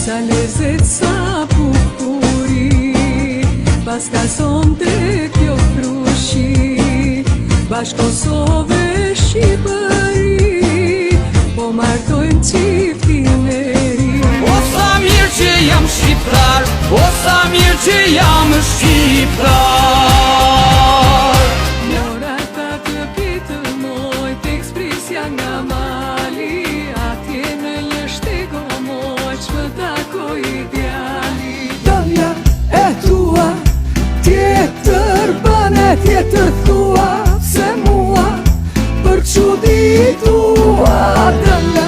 Sa lezet, sa bukuri, pas ka son të kjo krushi, bashkë Kosovë e Shqipëri, po martojnë qiftin e ri. O sa mirë që jam shqiptar, o sa mirë që jam shqiptar. Mora ta të pitë moj, t'ekspresja nga mali, atje në një shtego moj, që më tako ideali. Dënja e tua, tjetër bëne, tjetër thua, se mua për çudi tua. Dënja